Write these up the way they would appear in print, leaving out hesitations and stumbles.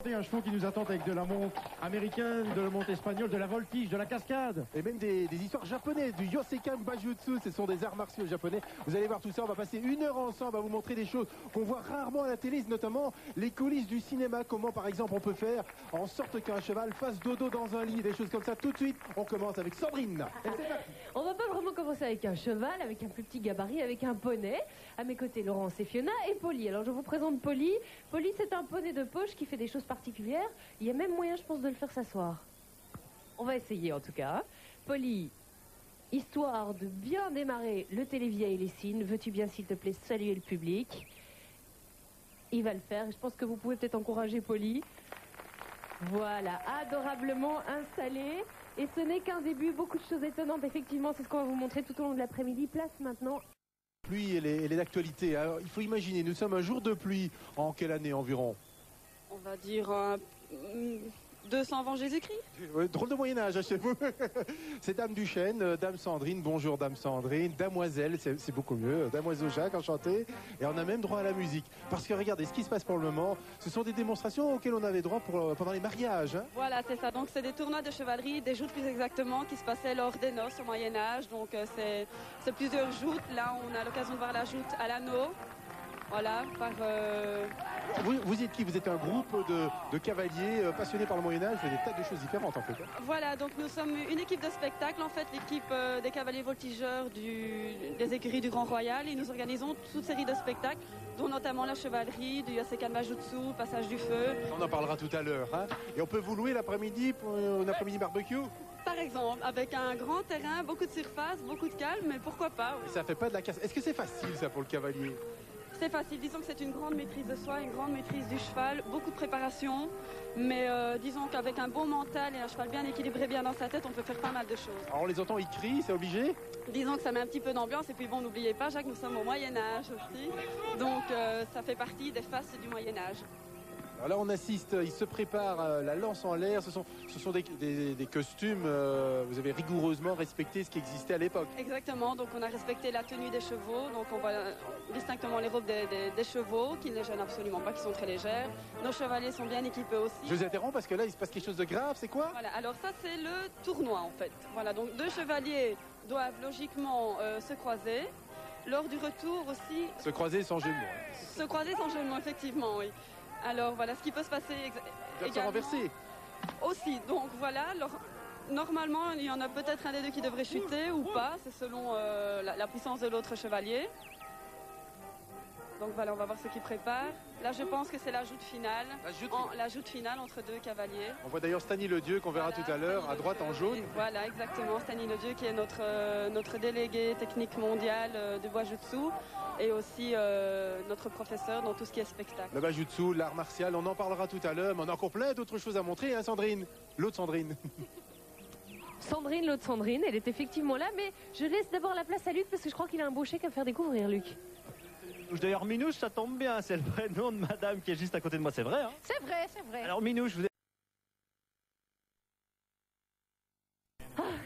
Un chevaux qui nous attend avec de la monte américaine, de la monte espagnole, de la voltige, de la cascade. Et même des histoires japonaises, du Yosekan Bajutsu, ce sont des arts martiaux japonais. Vous allez voir tout ça, on va passer 1 heure ensemble à vous montrer des choses qu'on voit rarement à la télé, notamment les coulisses du cinéma. Comment par exemple on peut faire en sorte qu'un cheval fasse dodo dans un lit, des choses comme ça. Tout de suite, on commence avec Sandrine. Et c'est parti. On va pas vraiment commencer avec un cheval, avec un plus petit gabarit, avec un poney. À mes côtés, Laurence et Fiona et Polly. Alors je vous présente Polly. Polly, c'est un poney de poche qui fait des choses particulières. Il y a même moyen, je pense, de le faire s'asseoir. On va essayer en tout cas. Polly, histoire de bien démarrer le Télévia et les signes, veux-tu bien, s'il te plaît, saluer le public? Il va le faire. Je pense que vous pouvez peut-être encourager Polly. Voilà, adorablement installé. Et ce n'est qu'un début, beaucoup de choses étonnantes. Effectivement, c'est ce qu'on va vous montrer tout au long de l'après-midi. Place maintenant. Pluie, elle est d'actualité. Alors, il faut imaginer, nous sommes un jour de pluie. En quelle année environ? On va dire 200 avant Jésus-Christ. Ouais, drôle de Moyen-Âge chez vous. C'est Dame Duchesne, Dame Sandrine, bonjour Dame Sandrine, Damoiselle, c'est beaucoup mieux, Damoiseau Jacques, enchanté. Et on a même droit à la musique. Parce que regardez, ce qui se passe pour le moment, ce sont des démonstrations auxquelles on avait droit pendant les mariages. Hein. Voilà, c'est ça. Donc c'est des tournois de chevalerie, des joutes plus exactement, qui se passaient lors des noces au Moyen-Âge. Donc c'est plusieurs joutes. Là, on a l'occasion de voir la joute à l'anneau. Voilà, par... Vous êtes qui? Vous êtes un groupe de cavaliers passionnés par le Moyen-Âge, vous avez des tas de choses différentes en fait. Voilà, donc nous sommes une équipe de spectacle, en fait, l'équipe des cavaliers voltigeurs des écuries du Grand Royal. Et nous organisons toute série de spectacles, dont notamment la chevalerie, du Yosekan Bajutsu, passage du feu. On en parlera tout à l'heure. Hein. Et on peut vous louer l'après-midi pour un après-midi barbecue? Par exemple, avec un grand terrain, beaucoup de surface, beaucoup de calme, mais pourquoi pas? Et ça fait pas de la casse. Est-ce que c'est facile ça pour le cavalier? C'est facile, disons que c'est une grande maîtrise de soi, une grande maîtrise du cheval, beaucoup de préparation, mais disons qu'avec un bon mental et un cheval bien équilibré, bien dans sa tête, on peut faire pas mal de choses. Alors on les entend, ils crient, c'est obligé? Disons que ça met un petit peu d'ambiance, et puis bon, n'oubliez pas, Jacques, nous sommes au Moyen-Âge aussi, donc ça fait partie des faces du Moyen-Âge. Alors là on assiste, ils se préparent, la lance en l'air, ce sont des costumes, vous avez rigoureusement respecté ce qui existait à l'époque. Exactement, donc on a respecté la tenue des chevaux, donc on voit distinctement les robes des chevaux, qui ne les gênent absolument pas, qui sont très légères. Nos chevaliers sont bien équipés aussi. Je vous interromps parce que là il se passe quelque chose de grave, c'est quoi? Voilà, alors ça c'est le tournoi en fait. Voilà, donc 2 chevaliers doivent logiquement se croiser. Lors du retour aussi... Se croiser sans jeu de mots. Se croiser sans jeu de mots, effectivement, oui. Alors voilà, ce qui peut se passer également. Se renverser. Aussi, donc voilà, normalement il y en a peut-être un des deux qui devrait chuter ou pas, c'est selon la puissance de l'autre chevalier. Donc voilà, on va voir ce qu'ils préparent. Là je pense que c'est la joute finale. La joute finale entre 2 cavaliers. On voit d'ailleurs Stani le Dieu qu'on verra tout à l'heure, à droite en jaune. Voilà, exactement, Stani le Dieu qui est notre délégué technique mondial de Bajutsu. Et aussi notre professeur dans tout ce qui est spectacle. Le Bajutsu, l'art martial, on en parlera tout à l'heure, mais on a encore plein d'autres choses à montrer, hein Sandrine? L'autre Sandrine. Sandrine, l'autre Sandrine, elle est effectivement là, mais je laisse d'abord la place à Luc parce que je crois qu'il a un beau chèque à me faire découvrir, Luc. D'ailleurs, Minouche, ça tombe bien, c'est le vrai nom de madame qui est juste à côté de moi, c'est vrai, hein? C'est vrai, c'est vrai. Alors Minouche, vous êtes...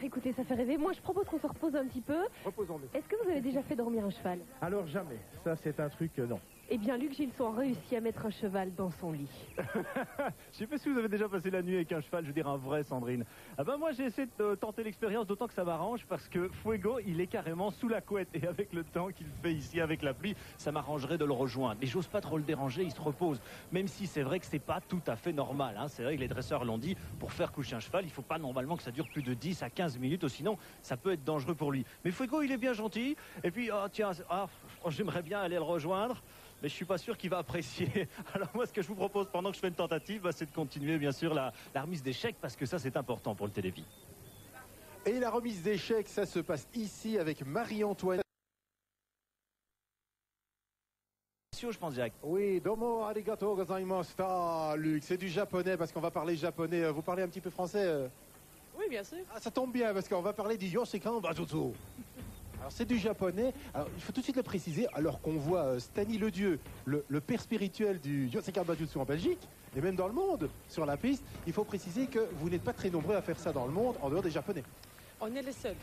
Écoutez, ça fait rêver. Moi, je propose qu'on se repose un petit peu. Reposons-nous. Est-ce que vous avez déjà fait dormir un cheval? Alors jamais, ça c'est un truc non. Eh bien, Luc Gilson a réussi à mettre un cheval dans son lit. Je sais pas si vous avez déjà passé la nuit avec un cheval, je veux dire un vrai Sandrine. Ah ben moi j'ai essayé de tenter l'expérience, d'autant que ça m'arrange parce que Fuego il est carrément sous la couette et avec le temps qu'il fait ici avec la pluie, ça m'arrangerait de le rejoindre. Mais j'ose pas trop le déranger, il se repose. Même si c'est vrai que c'est pas tout à fait normal, hein. C'est vrai que les dresseurs l'ont dit, pour faire coucher un cheval, il faut pas normalement que ça dure plus de 10 à 15 minutes, sinon ça peut être dangereux pour lui. Mais Fuego il est bien gentil, et puis j'aimerais bien aller le rejoindre. Mais je suis pas sûr qu'il va apprécier. Alors moi, ce que je vous propose pendant que je fais une tentative, c'est de continuer bien sûr la remise des chèques parce que ça c'est important pour le Télévis. Et la remise des chèques, ça se passe ici avec Marie-Antoine. Je pense, Jacques. Oui, domo arigato gozaimashita, Luc. C'est du japonais parce qu'on va parler japonais. Vous parlez un petit peu français Oui, bien sûr. Ah, ça tombe bien parce qu'on va parler du Yosekan Bajutsu. Alors c'est du japonais, alors il faut tout de suite le préciser, alors qu'on voit Stani le Dieu, le père spirituel du Yosekan Bajutsu en Belgique, et même dans le monde, sur la piste, il faut préciser que vous n'êtes pas très nombreux à faire ça dans le monde, en dehors des japonais. On est les seuls.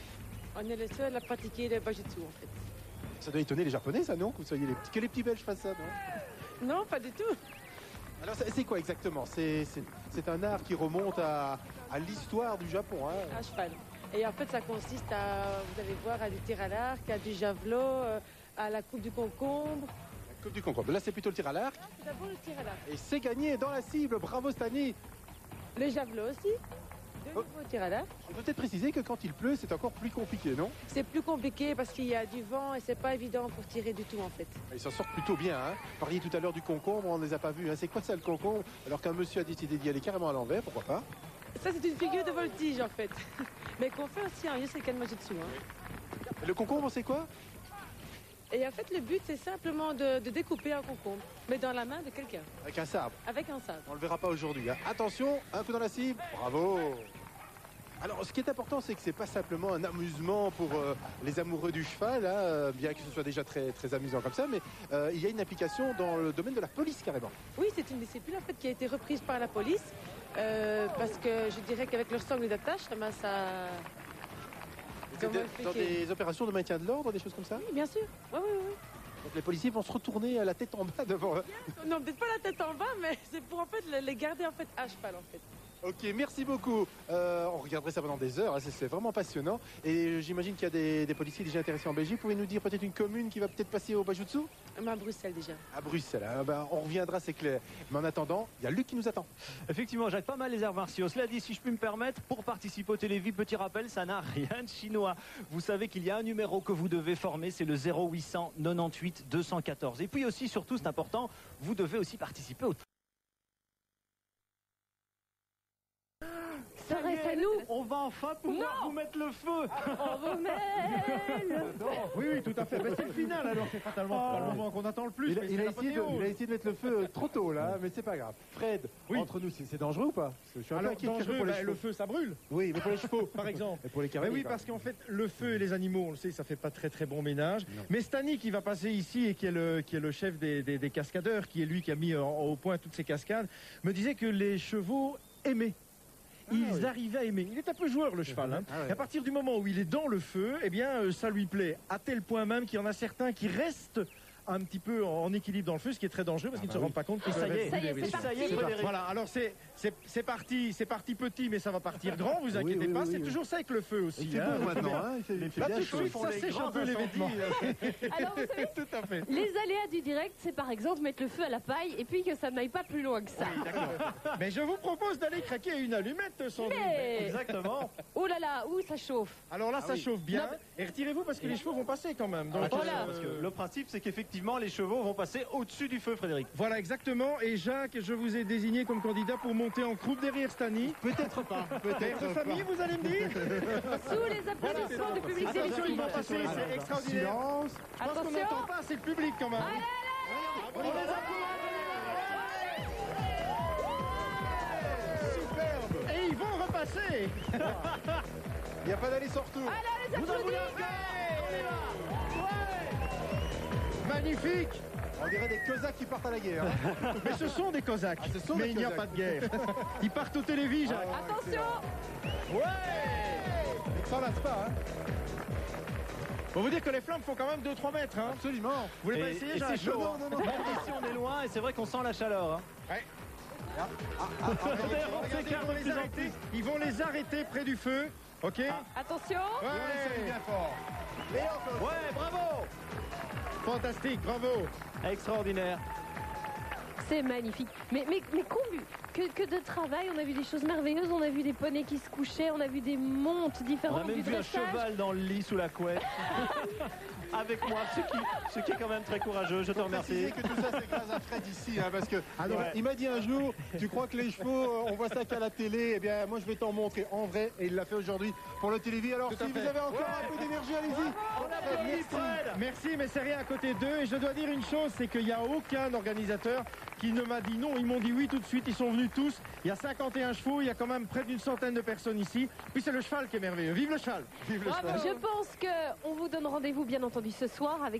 On est les seuls à pratiquer le Bajutsu en fait. Ça doit étonner les japonais ça, non? Que vous soyez que les petits Belges fassent ça, non? Non, pas du tout. Alors c'est quoi exactement? C'est un art qui remonte à l'histoire du Japon. Hein. À cheval. Et en fait, ça consiste à, vous allez voir, à du tir à l'arc, à du javelot, à la coupe du concombre. La coupe du concombre. Là, c'est plutôt le tir à l'arc. C'est d'abord le tir à l'arc. Et c'est gagné dans la cible. Bravo, Stani. Le javelot aussi. De nouveau au tir à l'arc. Il faut peut-être préciser que quand il pleut, c'est encore plus compliqué, non? C'est plus compliqué parce qu'il y a du vent et c'est pas évident pour tirer du tout en fait. Ils s'en sortent plutôt bien. Hein. Vous parliez tout à l'heure du concombre, on ne les a pas vus. Hein. C'est quoi ça, le concombre? Alors qu'un monsieur a décidé d'y aller carrément à l'envers, pourquoi pas? Ça, c'est une figure de voltige en fait. Mais qu'on fait aussi en Yosekan Majutsu. Hein. Le concombre, c'est quoi? Et en fait, le but, c'est simplement de découper un concombre, mais dans la main de quelqu'un, Avec un sabre. avec un sabre. On le verra pas aujourd'hui. Hein. Attention, un coup dans la cible. Bravo. Alors, ce qui est important, c'est que c'est pas simplement un amusement pour les amoureux du cheval, hein, bien que ce soit déjà très, très amusant comme ça, mais il y a une application dans le domaine de la police carrément. Oui, c'est une discipline en fait qui a été reprise par la police, parce que je dirais qu'avavec leur sangle d'attache, ça... Dans des opérations de maintien de l'ordre, des choses comme ça. Oui, bien sûr. Oui, oui, oui. Donc les policiers vont se retourner à la tête en bas devant eux. Non, peut-être pas la tête en bas, mais c'est pour en fait les garder en fait à cheval en fait. Ok, merci beaucoup. On regarderait ça pendant des heures, hein, c'est vraiment passionnant. Et j'imagine qu'il y a des policiers déjà intéressés en Belgique. Pouvez-nous dire peut-être une commune qui va peut-être passer au Bajutsu? À Bruxelles déjà. À Bruxelles, hein, on reviendra, c'est clair. Mais en attendant, il y a Luc qui nous attend. Effectivement, Jacques, pas mal les arts martiaux. Cela dit, si je puis me permettre, pour participer au Télévis, petit rappel, ça n'a rien de chinois. Vous savez qu'il y a un numéro que vous devez former, c'est le 0800 98 214. Et puis aussi, surtout, c'est important, vous devez aussi participer au... Serait-ce à nous? On va enfin pouvoir vous mettre le feu. On vous mêle. Oui, oui, tout à fait. Mais c'est le final, alors c'est fatalement pas le moment qu'on attend le plus. mais Il c'est a la essayé de mettre le feu trop tôt là, mais c'est pas grave. Fred, Oui. entre nous, c'est dangereux ou pas? Parce que je suis un peu Alors, inquiet dangereux, pour les le chevaux. feu, ça brûle, Oui, mais pour les chevaux. par exemple. Et pour les Mais cavaliers. oui, quoi. parce qu'en fait, le feu et les animaux, on le sait, ça fait pas très très bon ménage. Non. Mais Stani qui va passer ici et qui est le chef des cascadeurs, qui est lui qui a mis au point toutes ces cascades, me disait que les chevaux aimaient. Ils arrivaient à aimer. Il est un peu joueur le cheval. Hein. Ah ouais. Et à partir du moment où il est dans le feu, eh bien, ça lui plaît. À tel point même qu'il y en a certains qui restent un petit peu en équilibre dans le feu, ce qui est très dangereux parce qu'ils ne se rendent pas compte. Et ça y est, Ça y est, c'est ça y est, parti. Frédéric. Voilà, alors c'est parti petit, mais ça va partir grand, vous inquiétez oui, pas, oui, c'est oui. toujours ça avec le feu aussi. Il fait hein. beau maintenant, hein, il fait Là bien tout de chaud. suite, ça sèche un peu les vêtements. Alors vous savez, Tout à fait. les aléas du direct, c'est par exemple mettre le feu à la paille et puis que ça n'aille pas plus loin que ça. Mais je vous propose d'aller craquer une allumette, Sandrine. Mais... Exactement. Oh là là, où ça chauffe. Alors là, ça chauffe bien. Non, Et retirez-vous parce que les chevaux vont passer quand même. Donc, Attention, Voilà. parce que le principe, c'est qu'effectivement, les chevaux vont passer au-dessus du feu, Frédéric. Voilà, exactement. Et Jacques, je vous ai désigné comme candidat pour monter en croupe derrière Stani. Peut-être pas. Père de famille, vous allez me dire. Sous les applaudissements du public Attention, il sélectif. va passer, c'est extraordinaire. Silence. Je pense qu'on Attention. n'entend pas assez le public quand même. On les applaudit. Et ils vont repasser. Il n'y a pas d'aller sur retour. Allez, les Vous en voulez applaudissements. Magnifique. On dirait des Cosaques qui partent à la guerre. hein. Mais ce sont des Cosaques. Ah, ce sont Mais des il n'y a Cosaques. pas de guerre. Ils partent au télévis, Jacques. Attention. Ouais. Ils s'en lassent pas. Hein. Faut vous dire que les flammes font quand même 2-3 mètres. Hein. Absolument. Vous voulez pas Et essayer, c'est Jacques? chaud. Non, hein. non, non, non. Même ici, on est loin et c'est vrai qu'on sent la chaleur. Hein. Regardez, on s'écarte ils vont de les plus en arrêter. Ils vont les arrêter près du feu. Ok. Attention. C'est Ouais. bien fort. Et encore. Ouais, bravo. Fantastique, bravo. Extraordinaire. C'est magnifique. Mais que de travail. On a vu des choses merveilleuses. On a vu des poneys qui se couchaient. On a vu des montes On différentes a même du vu un dressage. cheval dans le lit sous la couette. Avec moi, ce qui est quand même très courageux. Je te Préciser remercie. que tout ça c'est grâce à Fred ici, hein, parce que ouais. il m'a dit un jour, tu crois que les chevaux, on voit ça qu'à la télé, eh bien moi je vais t'en montrer en vrai, et il l'a fait aujourd'hui pour le télévis. Alors Tout à si fait. vous avez encore un peu d'énergie, allez-y. Merci, Fred. Merci, mais c'est rien à côté d'eux. Et je dois dire une chose, c'est qu'il n'y a aucun organisateur qui ne m'a dit non. Ils m'ont dit oui tout de suite. Ils sont venus tous. Il y a 51 chevaux. Il y a quand même près d'une centaine de personnes ici. Puis c'est le cheval qui est merveilleux. Vive le cheval! Je pense qu'on vous donne rendez-vous bien entendu ce soir avec